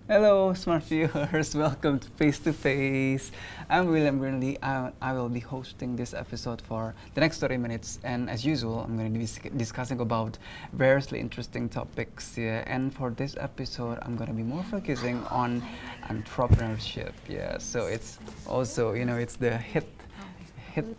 Hello, smart viewers. Welcome to Face. I'm William Burnley. I will be hosting this episode for the next 30 minutes. And as usual, I'm going to be discussing about variously interesting topics. Yeah. And for this episode, I'm going to be more focusing on entrepreneurship. Yeah. So it's also, it's the hit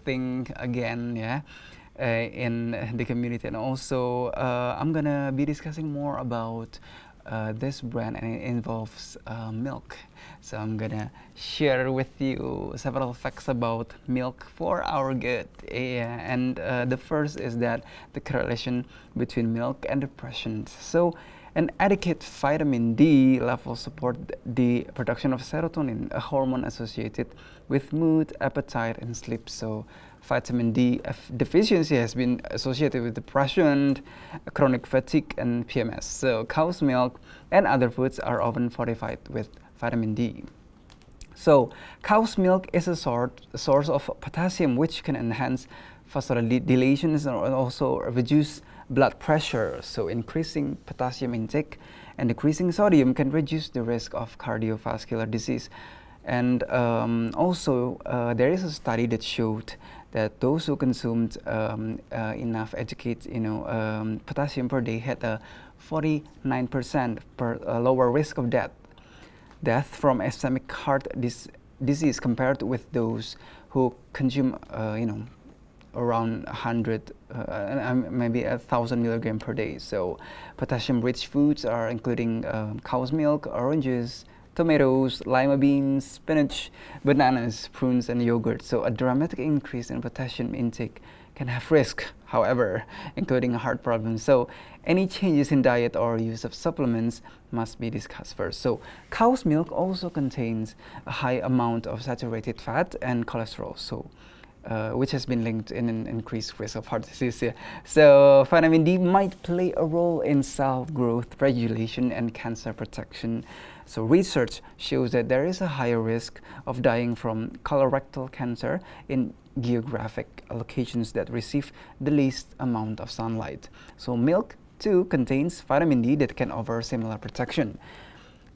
thing again. Yeah. In the community, and also I'm gonna be discussing more about this brand, and it involves milk. So I'm gonna share with you several facts about milk for our good. Yeah, and the first is that the correlation between milk and depression. So an adequate vitamin D level support the production of serotonin, a hormone associated with mood, appetite, and sleep. So vitamin D deficiency has been associated with depression, chronic fatigue, and PMS. So cow's milk and other foods are often fortified with vitamin D. So cow's milk is a source of potassium, which can enhance vasodilation and also reduce blood pressure. So increasing potassium intake and decreasing sodium can reduce the risk of cardiovascular disease. And also there is a study that showed that those who consumed enough potassium per day had a 49% lower risk of death from ischemic heart disease compared with those who consume around 100 maybe 1,000 milligrams per day. So potassium-rich foods are including cow's milk, oranges, tomatoes, lima beans, spinach, bananas, prunes, and yogurt. So a dramatic increase in potassium intake can have risk, however, including heart problems. So any changes in diet or use of supplements must be discussed first. So cow's milk also contains a high amount of saturated fat and cholesterol, so which has been linked in an increased risk of heart disease. Yeah. So vitamin D might play a role in cell growth regulation and cancer protection. So research shows that there is a higher risk of dying from colorectal cancer in geographic locations that receive the least amount of sunlight. So milk too contains vitamin D that can offer similar protection.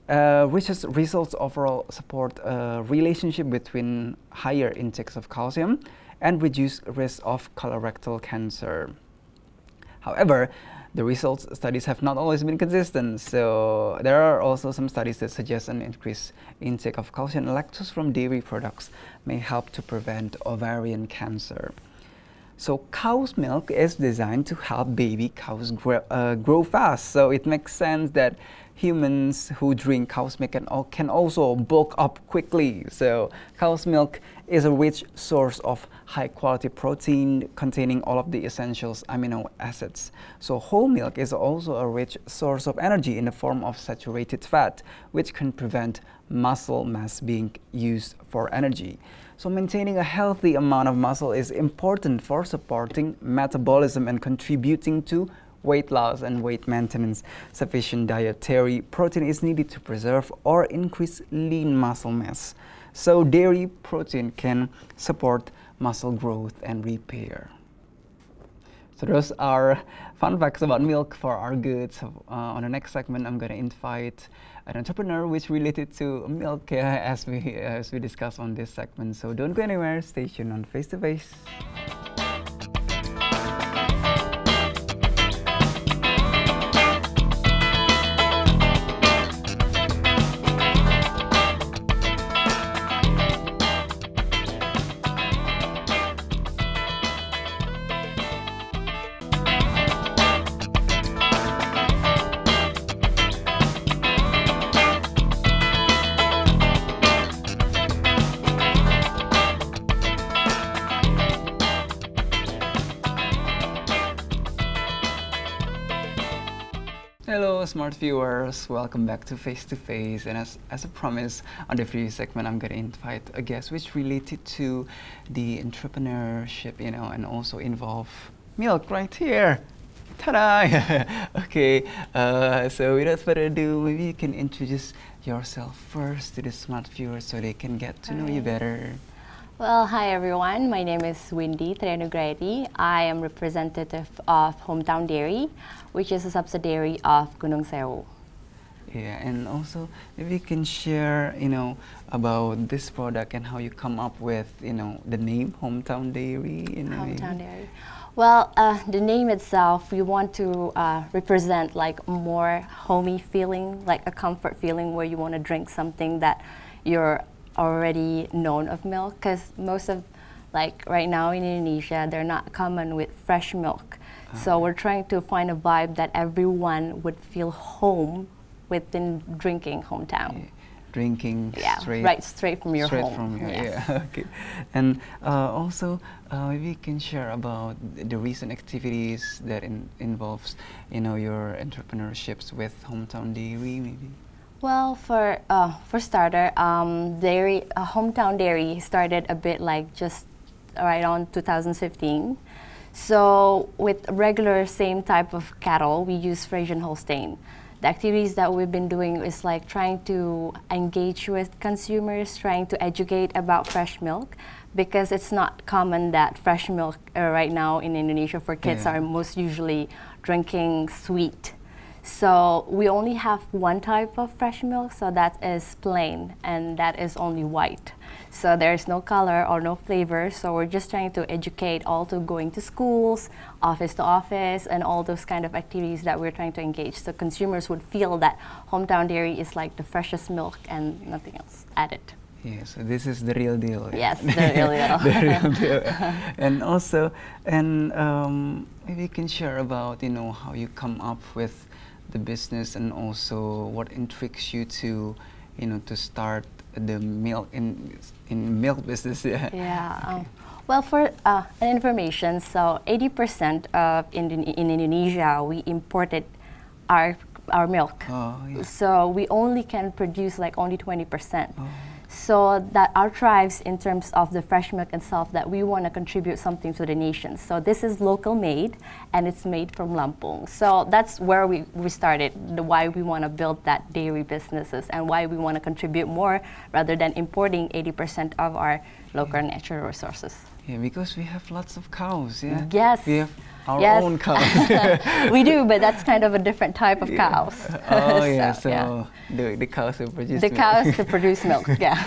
Research results overall support a relationship between higher intakes of calcium and reduced risk of colorectal cancer. However, the studies have not always been consistent. So there are also some studies that suggest an increased intake of calcium and lactose from dairy products may help to prevent ovarian cancer. So cow's milk is designed to help baby cows grow fast. So it makes sense that humans who drink cow's milk can also bulk up quickly. So cow's milk is a rich source of high quality protein containing all of the essential amino acids. So whole milk is also a rich source of energy in the form of saturated fat, which can prevent muscle mass being used for energy. So maintaining a healthy amount of muscle is important for supporting metabolism and contributing to weight loss and weight maintenance. Sufficient dietary protein is needed to preserve or increase lean muscle mass. So dairy protein can support muscle growth and repair. So those are fun facts about milk for our good. So on the next segment, I'm going to invite an entrepreneur which related to milk as we discuss on this segment. So don't go anywhere. Stay tuned on Face to Face. Hello smart viewers, welcome back to Face, and as a promise on the previous segment I'm going to invite a guest which related to the entrepreneurship, and also involve milk right here. Ta-da! Okay, so without further ado, maybe you can introduce yourself first to the smart viewers so they can get to know you better. Well, hi everyone. My name is Windy Trianugraiti. I am representative of Hometown Dairy, which is a subsidiary of Gunung Sewu. Yeah, and also maybe you can share, about this product and how you come up with, the name Hometown Dairy. Hometown Dairy. Well, the name itself, we want to represent like more homey feeling, like a comfort feeling where you want to drink something that you're already known of milk. Because most of, like right now in Indonesia, they're not common with fresh milk. So we're trying to find a vibe that everyone would feel home within drinking Hometown. Yeah. Drinking straight from your home. Straight from your, Yes. yeah, okay. And also, maybe you can share about the recent activities that involves, your entrepreneurships with Hometown Dairy, maybe. Well, for starter, Hometown Dairy started a bit like just right on 2015. So with regular same type of cattle, we use Frisian Holstein. The activities that we've been doing is like trying to engage with consumers, trying to educate about fresh milk, because it's not common that fresh milk right now in Indonesia for kids are most usually drinking sweet. So we only have one type of fresh milk, so that is plain, and that is only white. So there's no color or no flavor, so we're just trying to educate all to going to schools, office to office, and all those kind of activities that we're trying to engage. So consumers would feel that Hometown Dairy is like the freshest milk and nothing else added. Yeah, so this is the real deal. Yes, the real deal. The real deal. And also, maybe you can share about, how you come up with the business, and also what intrigues you to, to start the milk in milk business. Yeah. Well, for an information, so 80% of in Indonesia we imported our milk. Oh, yeah. So we only can produce like only 20%. Oh. So that our tribes in terms of the fresh milk itself, that we want to contribute something to the nation. So this is local made, and it's made from Lampung. So that's where we started, why we want to build that dairy businesses, and why we want to contribute more rather than importing 80% of our local natural resources. Yeah, because we have lots of cows, yeah? Yes. We have our Yes. own cows. We do, but that's kind of a different type of cows. Oh, yeah, so yeah. The cows who produce The milk. cows to produce milk, yeah.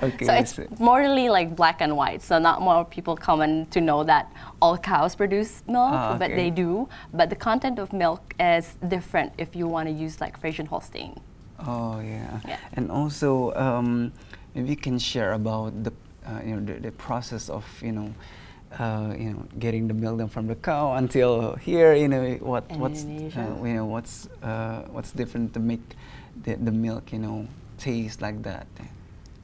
Okay, So it's morally like black and white. So not more people common to know that all cows produce milk, but they do. But the content of milk is different if you want to use like Frisian Holstein. Oh, yeah. Yeah. And also, maybe you can share about the the process of getting the milk then from the cow until here. What's different to make the milk taste like that.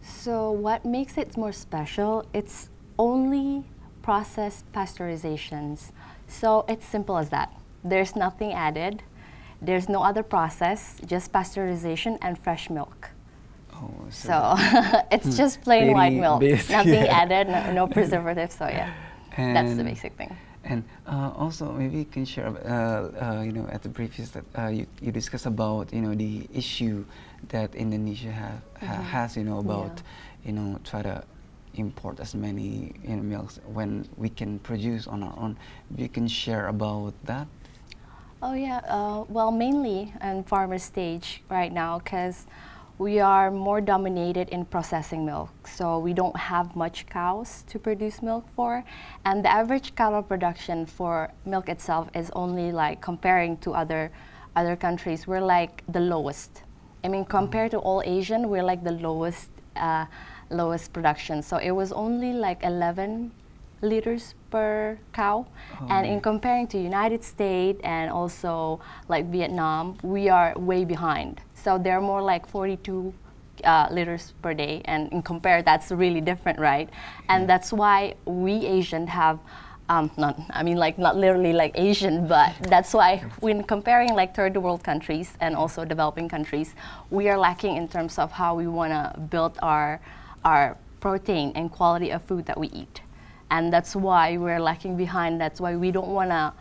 So what makes it more special? It's only processed pasteurizations. So it's simple as that. There's nothing added. There's no other process, just pasteurization and fresh milk. Oh, so it's just plain white milk, basic, nothing added, no preservatives. So yeah, and that's the basic thing. And also, maybe you can share, at the previous that you discussed about the issue that Indonesia has, about try to import as many milks when we can produce on our own. Maybe you can share about that. Oh yeah, well mainly in farmer stage right now, because we are more dominated in processing milk, so we don't have much cows to produce milk for, and the average cattle production for milk itself is only like comparing to other countries, we're like the lowest. I mean, compared to all Asian, we're like the lowest production. So it was only like 11 liters per cow, and in comparing to United States and also like Vietnam, we are way behind. So they're more like 42 liters per day, and in compare, that's really different, right? And that's why we Asian have, not literally like Asian, but that's why when comparing like third world countries and also developing countries, we are lacking in terms of how we want to build our protein and quality of food that we eat. And that's why we're lacking behind. That's why we don't want to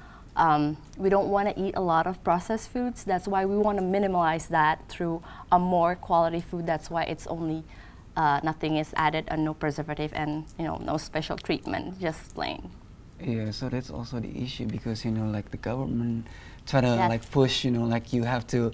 eat a lot of processed foods. That's why we want to minimize that through a more quality food. That's why it's only nothing is added and no preservative and no special treatment, just plain. Yeah, so that's also the issue because like the government try to like push like you have to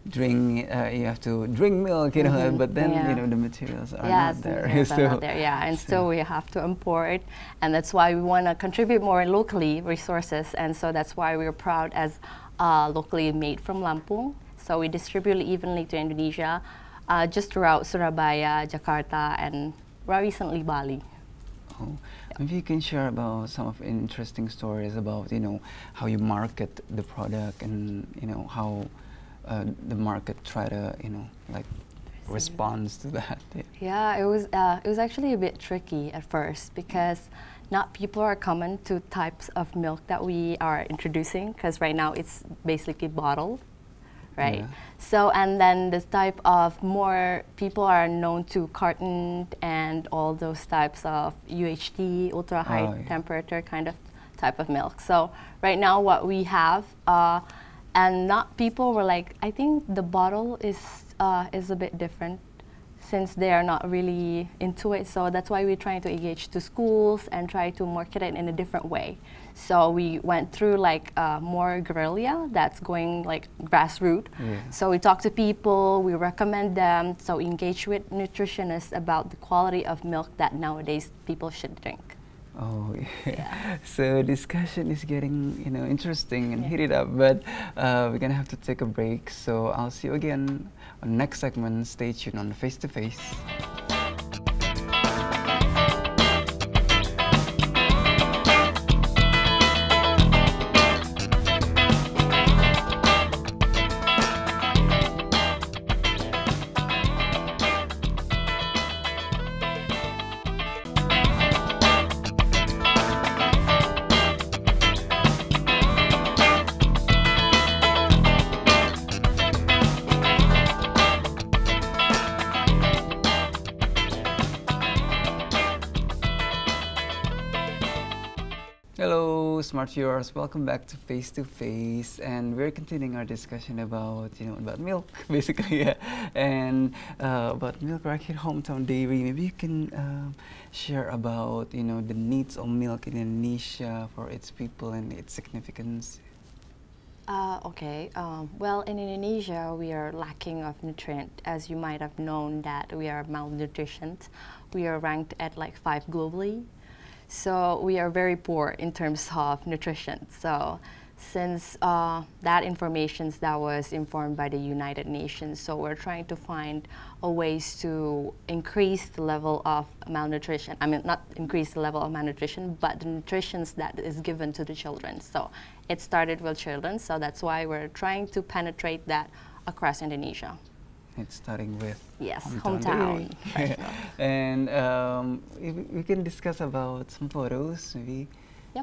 drink, you have to drink milk, you know, but then, you know, the materials are not there. Yes, are not there, yeah, and still we have to import, and that's why we want to contribute more locally resources, and so that's why we're proud as locally made from Lampung. So we distribute evenly to Indonesia, just throughout Surabaya, Jakarta, and recently Bali. Oh, maybe you can share about some of interesting stories about, you know, how you market the product and, you know, how the market try to, you know, like responds to that. Yeah, it was actually a bit tricky at first because not people are common to types of milk that we are introducing, because right now it's basically bottled, right? Yeah. So, and then this type of more people are known to carton and all those types of UHT, ultra high temperature kind of type of milk. So right now what we have, and not people were like, I think the bottle is a bit different since they are not really into it. So that's why we're trying to engage to schools and try to market it in a different way. So we went through like more guerrilla, that's going like grassroots. Yeah. So we talk to people, we recommend them, so engage with nutritionists about the quality of milk that nowadays people should drink. Oh, yeah. So discussion is getting, you know, interesting and heated up, but we're gonna have to take a break. So I'll see you again on next segment. Stay tuned on Face to Face. Hello, smart viewers. Welcome back to Face to Face, and we're continuing our discussion about, you know, about milk, basically, yeah. And about milk right here, Hometown Dairy. Maybe you can share about, you know, the needs of milk in Indonesia for its people and its significance. Okay. Well, in Indonesia, we are lacking of nutrient. As you might have known that we are malnutrition. We are ranked at like 5 globally. So we are very poor in terms of nutrition. So since that information that was informed by the United Nations, so we're trying to find a ways to increase the level of malnutrition. I mean, not increase the level of malnutrition, but the nutrition that is given to the children. So it started with children, so that's why we're trying to penetrate that across Indonesia. It's starting with hometown. And we can discuss about some photos. Maybe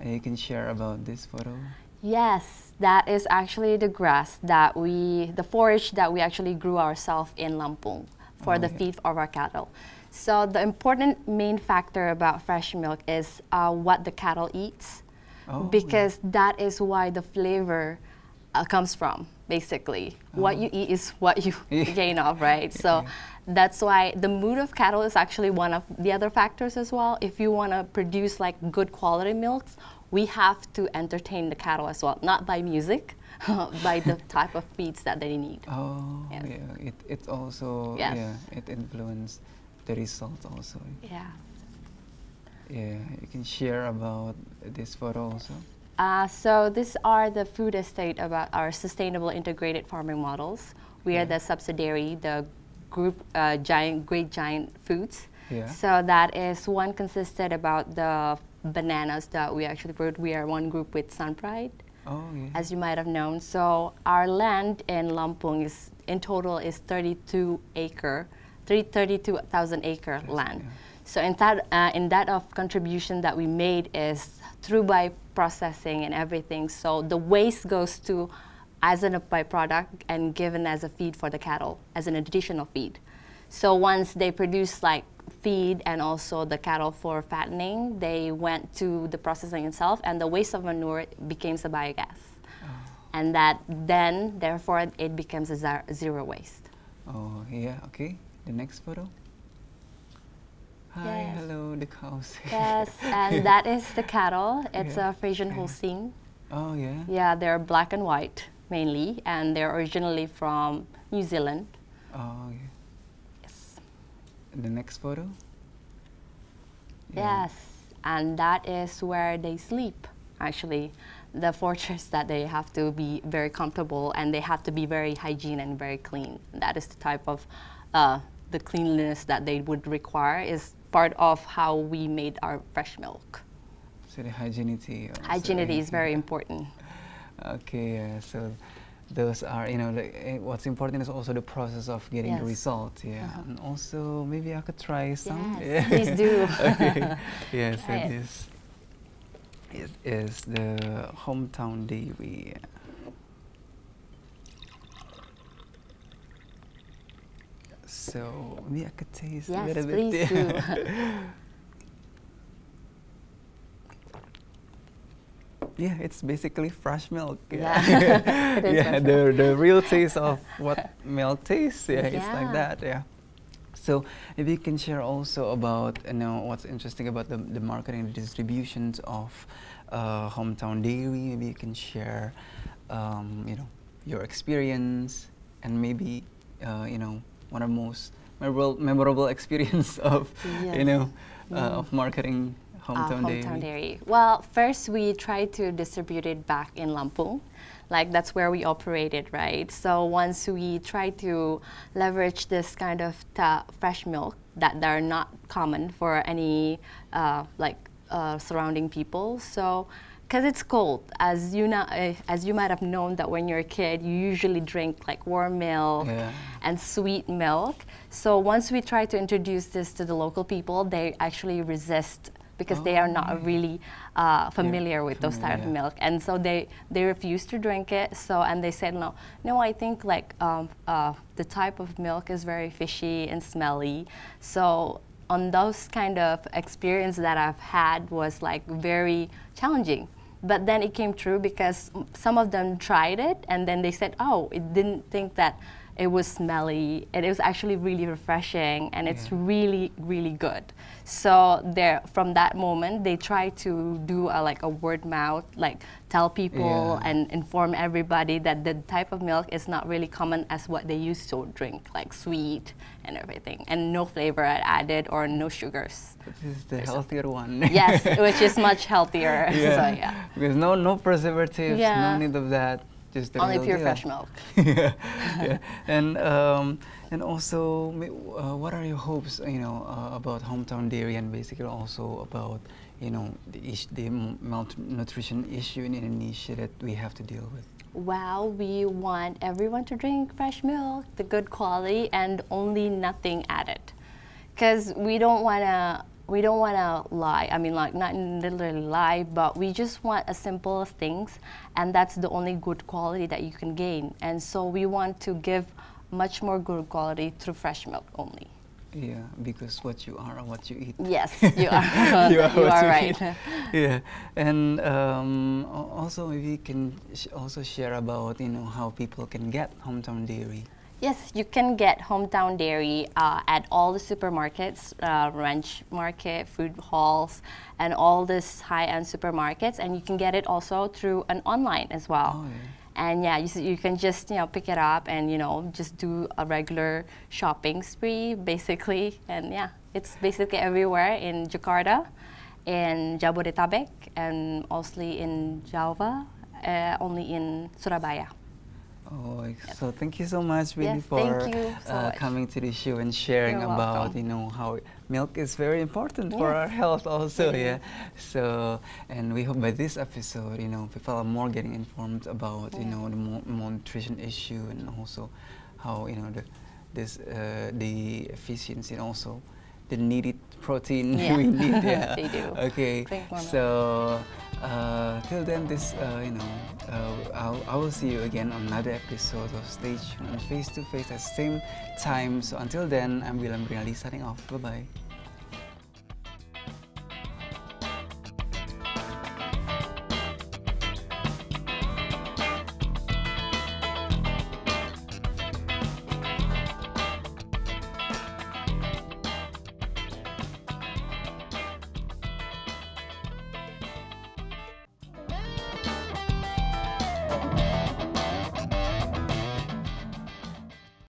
you can share about this photo. Yes, that is actually the grass that the forage that we actually grew ourselves in Lampung for the feed of our cattle. So the important main factor about fresh milk is what the cattle eats, because that is why the flavor comes from. Basically, what you eat is what you gain of, right? So that's why the mood of cattle is actually one of the other factors as well. If you want to produce like good quality milks, we have to entertain the cattle as well, not by music, by the type of feeds that they need. Oh, yeah. It also, it influences the result also. Yeah. Yeah, you can share about this photo also. So these are the food estate about our sustainable integrated farming models. We are the subsidiary, the group Great Giant Foods. Yeah. So that is one consisted about the bananas that we actually produce. We are one group with Sunpride, as you might have known. So our land in Lampung is in total is 32,000 acre land. Yeah. So in that of contribution that we made is through by processing and everything. So the waste goes to as a byproduct and given as a feed for the cattle, as an additional feed. So once they produce like feed and also the cattle for fattening, they went to the processing itself, and the waste of manure becomes a biogas. And that then, therefore, it becomes a zero waste. Oh, yeah, okay. The next photo. Hi, hello, the cows. Yes, and that is the cattle. It's a Frisian Holstein. Oh, yeah? Yeah, they're black and white. mainly, and they're originally from New Zealand. Oh, yeah. Yes. The next photo? Yes, and that is where they sleep, actually. The fortress that they have to be very comfortable and they have to be very hygiene and very clean. That is the type of the cleanliness that they would require is part of how we made our fresh milk. So the hygienity. Hygienity is very important. Okay, yeah, so those are, you know, what's important is also the process of getting the result, yeah. And also, maybe I could try some. Yes, please do. Okay, yes, Try it it. is the hometown dairy. So maybe I could taste a little bit. Yes, please do. Yeah, it's basically fresh milk. Yeah, it is Yeah, fresh milk. the real taste of what milk tastes. Yeah, it's like that. Yeah. So if you can share also about, you know, what's interesting about the marketing and distributions of hometown dairy. Maybe you can share, you know, your experience and maybe, you know, one of the most memorable experience of, you know, of marketing hometown dairy. Well, first we tried to distribute it back in Lampung. Like that's where we operated, right? So once we try to leverage this kind of fresh milk that are not common for any surrounding people. So, because it's cold, as you might have known that when you're a kid, you usually drink like warm milk and sweet milk. So once we try to introduce this to the local people, they actually resist because they are not really familiar with those type of milk, and so they refuse to drink it. So and they said no, I think like the type of milk is very fishy and smelly. So on those kind of experience that I've had was like very challenging. But then it came true because some of them tried it and then they said, oh, it didn't think that it was smelly. It was actually really refreshing and it's really, really good. So from that moment, they try to do a word mouth, like tell people and inform everybody that the type of milk is not really common as what they used to drink, like sweet and everything, and no flavor added or no sugars. This is the healthier one. Yes, which is much healthier. So, yeah. Because no preservatives, no need of that. Just the only real pure deal. fresh milk. Yeah. And also, what are your hopes, you know, about hometown dairy and basically also about, you know, the malnutrition issue in Indonesia that we have to deal with? Well, we want everyone to drink fresh milk, the good quality, and only nothing added, because we don't wanna lie. I mean, like not literally lie, but we just want a simple things, and that's the only good quality that you can gain. And so we want to give much more good quality through fresh milk only. Yeah, because what you are, what you eat. Yes, you are. you are right. Yeah, and also maybe you can also share about, you know, how people can get hometown dairy. Yes, you can get hometown dairy at all the supermarkets, ranch market, food halls, and all these high-end supermarkets. And you can get it also through an online as well. Oh, yeah. And yeah, you can just pick it up and just do a regular shopping spree basically. And yeah, it's basically everywhere in Jakarta, in Jabodetabek, and mostly in Java, only in Surabaya. Oh, so thank you so much, really, for coming to the show and sharing about, you know, how milk is very important for our health also, So, and we hope by this episode, you know, people are more getting informed about, you know, the malnutrition issue and also how, you know, the efficiency and also the needed protein we need. Yeah, they do. Okay, so till then, you know, I will see you again on another episode of Stage on Face to Face at the same time. So until then, I'm William Brinali signing off. Bye bye.